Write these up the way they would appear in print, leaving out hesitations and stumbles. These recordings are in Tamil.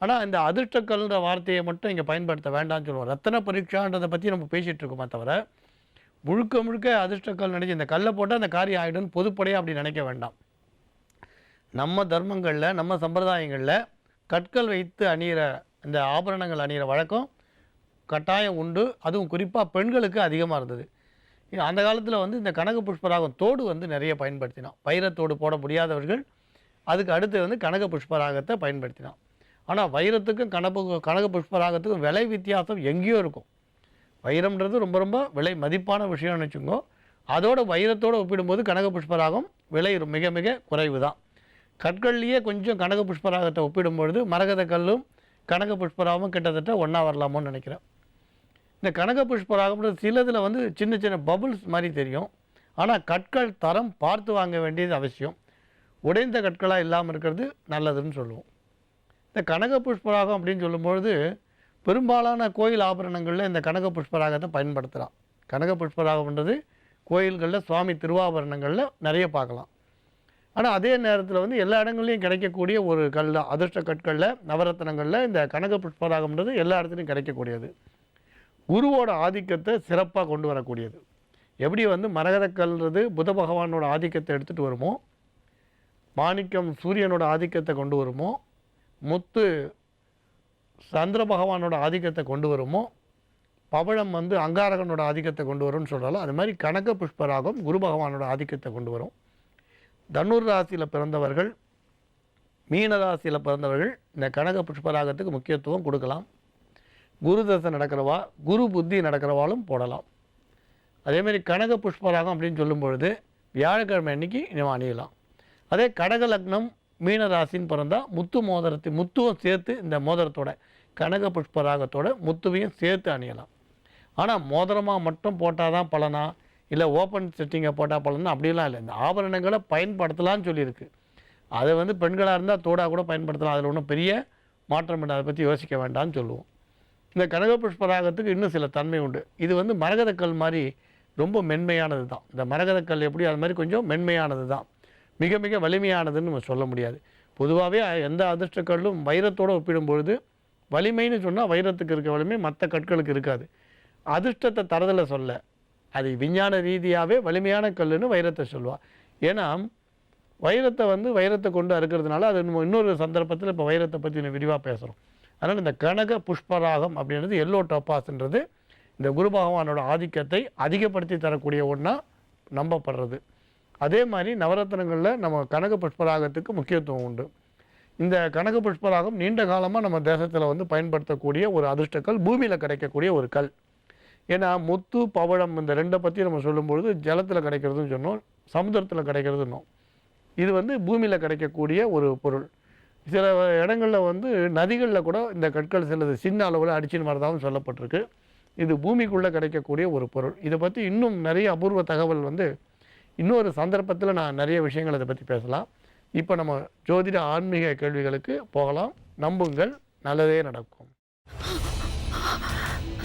ஆனால் இந்த அதிர்ஷ்டக்கல்ன்ற வார்த்தையை மட்டும் இங்கே பயன்படுத்த வேண்டாம்னு சொல்லுவோம். ரத்தன பரீட்சான்றதை பற்றி நம்ம பேசிகிட்டு இருக்கோமே தவிர முழுக்க முழுக்க அதிர்ஷ்டக்கல் நினச்சி இந்த கல்லை போட்டால் அந்த காரியம் ஆகிடும்னு பொதுப்படையாக அப்படி நினைக்க வேண்டாம். நம்ம தர்மங்களில் நம்ம சம்பிரதாயங்களில் கற்கள் வைத்து அணிகிற இந்த ஆபரணங்கள் அணிகிற வழக்கம் கட்டாயம் உண்டு. அதுவும் குறிப்பாக பெண்களுக்கு அதிகமாக இருந்தது. அந்த காலத்தில் வந்து இந்த கனக புஷ்பராகம் தோடு வந்து நிறைய பயன்படுத்தினான். வைரத்தோடு போட முடியாதவர்கள் அதுக்கு அடுத்து வந்து கனக புஷ்பராகத்தை பயன்படுத்தினான். ஆனால் வைரத்துக்கும் கனக புஷ்பராகத்துக்கும் விலை வித்தியாசம் எங்கேயோ இருக்கும். வைரம்ன்றது ரொம்ப ரொம்ப விலை மதிப்பான விஷயம்னு வச்சுக்கோ. அதோட வைரத்தோடு ஒப்பிடும்போது கனக புஷ்பராகம் விலை மிக மிக குறைவு தான். கற்கள்லேயே கொஞ்சம் கனக புஷ்பராகத்தை ஒப்பிடும்பொழுது மரகத கல்லும் கனக புஷ்பராகமும் கிட்டத்தட்ட ஒன்றா வரலாமோன்னு நினைக்கிறேன். இந்த கனக புஷ்பராகம்ன்றது சிலதில் வந்து சின்ன சின்ன பபுள்ஸ் மாதிரி தெரியும். ஆனால் கற்கள் தரம் பார்த்து வாங்க வேண்டியது அவசியம். உடைந்த கற்களாக இல்லாமல் இருக்கிறது நல்லதுன்னு சொல்லுவோம். இந்த கனக புஷ்பராகம் அப்படின்னு சொல்லும்பொழுது பெரும்பாலான கோயில் ஆபரணங்களில் இந்த கனக புஷ்பராகத்தை பயன்படுத்துகிறான். கனக புஷ்பராகம்ன்றது கோயில்களில் சுவாமி திருவாபரணங்களில் நிறைய பார்க்கலாம். ஆனால் அதே நேரத்தில் வந்து எல்லா இடங்கள்லையும் கிடைக்கக்கூடிய ஒரு கல் தான். அதிர்ஷ்ட கற்களில் நவரத்னங்களில் இந்த கனக புஷ்பராகம்ன்றது எல்லா இடத்துலையும் கிடைக்கக்கூடியது. குருவோட ஆதிக்கத்தை சிறப்பாக கொண்டு வரக்கூடியது. எப்படி வந்து மரகதக்கல்ன்றது புத பகவானோட ஆதிக்கத்தை எடுத்துகிட்டு வருமோ, மாணிக்கம் சூரியனோட ஆதிக்கத்தை கொண்டு வருமோ, முத்து சந்திர பகவானோட ஆதிக்கத்தை கொண்டு வருமோ, பவழம் வந்து அங்காரகனோட ஆதிக்கத்தை கொண்டு வரும்னு சொல்கிறாலும் அது மாதிரி கனக புஷ்பராகம் குரு பகவானோட ஆதிக்கத்தை கொண்டு வரும். தனுர் ராசியில் பிறந்தவர்கள், மீன ராசியில் பிறந்தவர்கள் இந்த கனக புஷ்பராகத்துக்கு முக்கியத்துவம் கொடுக்கலாம். குரு தசை நடக்கிறவா, குரு புத்தி நடக்கிறவாலும் போடலாம். அதேமாதிரி கனக புஷ்பராகம் அப்படின்னு சொல்லும் பொழுது வியாழக்கிழமை அன்னைக்கு நம்ம அணியலாம். அதே கடக லக்னம் மீன ராசின்னு பிறந்தால் முத்துவும் சேர்த்து இந்த மோதிரத்தோட கனக புஷ்பராகத்தோட முத்துவையும் சேர்த்து அணியலாம். ஆனால் மோதிரமாக மட்டும் போட்டால் தான் பலனா, இல்லை ஓப்பன் செட்டிங்கை போட்டால் பலனா அப்படிலாம் இல்லை. இந்த ஆபரணங்களை பயன்படுத்தலான்னு சொல்லியிருக்கு. அதை வந்து பெண்களாக இருந்தால் தோடாக கூட பயன்படுத்தலாம். அதில் ஒன்றும் பெரிய மாற்றம் இல்லை. அதை பற்றி யோசிக்க வேண்டாம்னு சொல்லுவோம். இந்த கனக புஷ்பராகத்துக்கு இன்னும் சில தன்மை உண்டு. இது வந்து மரகதக்கல் மாதிரி ரொம்ப மென்மையானது தான். இந்த மரகதக்கல் எப்படி அது மாதிரி கொஞ்சம் மென்மையானது தான். மிக மிக வலிமையானதுன்னு நம்ம சொல்ல முடியாது. பொதுவாகவே எந்த அதிர்ஷ்டக்கல்லும் வைரத்தோடு ஒப்பிடும்பொழுது வலிமைன்னு சொன்னால் வைரத்துக்கு இருக்க வலிமை மற்ற கற்களுக்கு இருக்காது. அதிர்ஷ்டத்தை தரதில் சொல்ல, அது விஞ்ஞான ரீதியாகவே வலிமையான கல்லுன்னு வைரத்தை சொல்லுவாள். ஏன்னா வைரத்தை கொண்டு அறுக்கிறதுனால அது இன்னொரு சந்தர்ப்பத்தில் இப்போ வைரத்தை பற்றி நான் விரிவாக பேசுகிறோம். அதனால் இந்த கனக புஷ்பராகம் அப்படின்றது எல்லோ டோபாஸ்ன்றது இந்த குரு பகவானோட ஆதிக்கத்தை அதிகப்படுத்தி தரக்கூடிய ஒன்றா நம்பப்படுறது. அதே மாதிரி நவரத்னங்களில் நம்ம கனக புஷ்பராகத்துக்கு முக்கியத்துவம் உண்டு. இந்த கனக புஷ்பராகம் நீண்ட காலமாக நம்ம தேசத்தில் வந்து பயன்படுத்தக்கூடிய ஒரு அதிர்ஷ்டக்கல், பூமியில் கிடைக்கக்கூடிய ஒரு கல். ஏன்னா முத்து பவழம் இந்த ரெண்டை பற்றி நம்ம சொல்லும்பொழுது ஜலத்தில் கிடைக்கிறதுன்னு சொன்னோம், சமுத்திரத்தில் கிடைக்கிறதுன்னோம். இது வந்து பூமியில் கிடைக்கக்கூடிய ஒரு பொருள். சில இடங்களில் வந்து நதிகளில் கூட இந்த கற்கள் சிலது சின்ன அளவில் அடிச்சின்னு வரதாகவும் சொல்லப்பட்டிருக்கு. இது பூமிக்குள்ளே கிடைக்கக்கூடிய ஒரு பொருள். இதை பற்றி இன்னும் நிறைய அபூர்வ தகவல் வந்து இன்னொரு சந்தர்ப்பத்தில் நான் நிறைய விஷயங்கள் இதை பற்றி பேசலாம். இப்போ நம்ம ஜோதிட ஆன்மீக கேள்விகளுக்கு போகலாம். நம்புங்கள், நல்லதே நடக்கும்.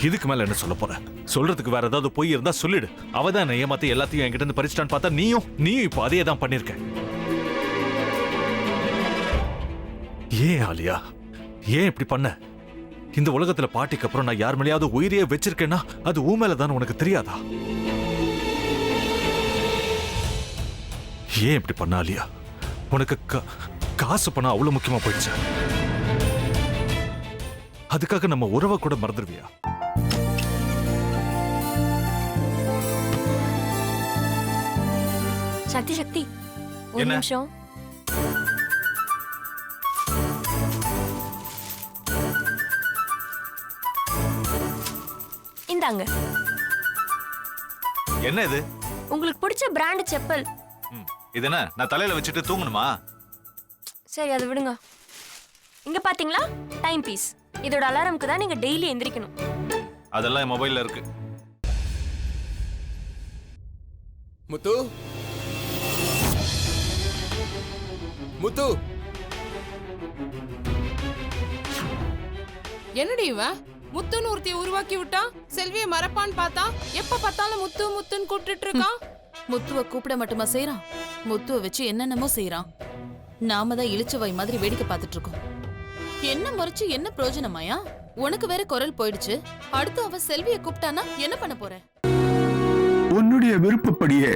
இதுக்கு மேல என்ன சொல்ல போற? சொல்றதுக்கு வேற ஏதாவது போய் இருந்தா சொல்லிடு. அவதான் ஏமாத்தி எல்லாத்தையும் என்கிட்ட இருந்து பறிச்சிட்டான்னு பார்த்தா நீயும் இப்போ அதே தான் பண்ணிருக்க. ஏன் ஆலியா, ஏன் இப்படி பண்ண? இந்த உலகத்துல பாட்டிக்கு அப்புறம் நான் யார் மேலேயாவது உயிரையே வச்சிருக்கேன்னா அது ஊ மேலதான் உனக்கு தெரியாதா? ஏன் இப்படி பண்ண ஆலியா? உனக்கு காசு பணம் அவ்வளவு முக்கியமா போயிடுச்சு. அதுக்காக நம்ம உறவை கூட மறந்துடுவியா? சக்தி ஒரு நிமிஷம். இந்தாங்க. என்ன இது? உங்களுக்கு பிடிச்ச பிராண்ட் செப்பல். இது என்ன நான் தலையில வச்சுட்டு தூங்கணுமா? சரி, அதை விடுங்க. இங்க பாத்தீங்களா, டைம் பீஸ். இதோட அலாரம்க்கு தான் நீங்க டெய்லி எந்திரிக்கணும். அதெல்லாம் என் மொபைல்ல இருக்கு. முத்து, முத்து, என்னடி இவன் முத்துன்னு ஒருத்தைய உருவாக்கி விட்டான். செல்வியை மறப்பான்னு பார்த்தா எப்ப பார்த்தாலும் முத்து முத்துன்னு கூப்பிட்டு இருக்கான். முத்துவ கூப்பிட மட்டுமா செய்யறான், முத்துவ வச்சு என்னென்னமோ செய்யறான். நாம தான் இழிச்ச வாய் மாதிரி வேடிக்கை பார்த்துட்டு இருக்கோம். என்ன முறைச்சு என்ன பிரயோஜனமாயா? உனக்கு வேற குரல் போயிடுச்சு. அடுத்து அவ செல்வியை கூப்பிட்டானா என்ன பண்ண போற? உன்னுடைய விருப்பப்படியே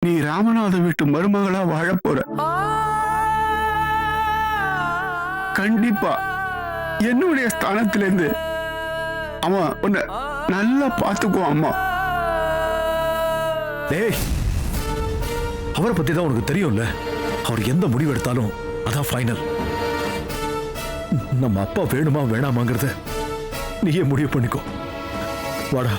நீ ராமநாத வீட்டு மருமகளா வாழ போற. கண்டிப்பா என்னுடைய ஸ்தானத்திலிருந்து அவன் உன்னை நல்லா பார்த்துக்குவான் அம்மா. டேய், அவரை பத்தி தான் உனக்கு தெரியும்ல. அவர் எந்த முடிவு எடுத்தாலும் அதான் ஃபைனல். நம்ம அப்பா வேணுமா வேணாமாங்கிறத நீயே முடிவு பண்ணிக்கோ. வாடா.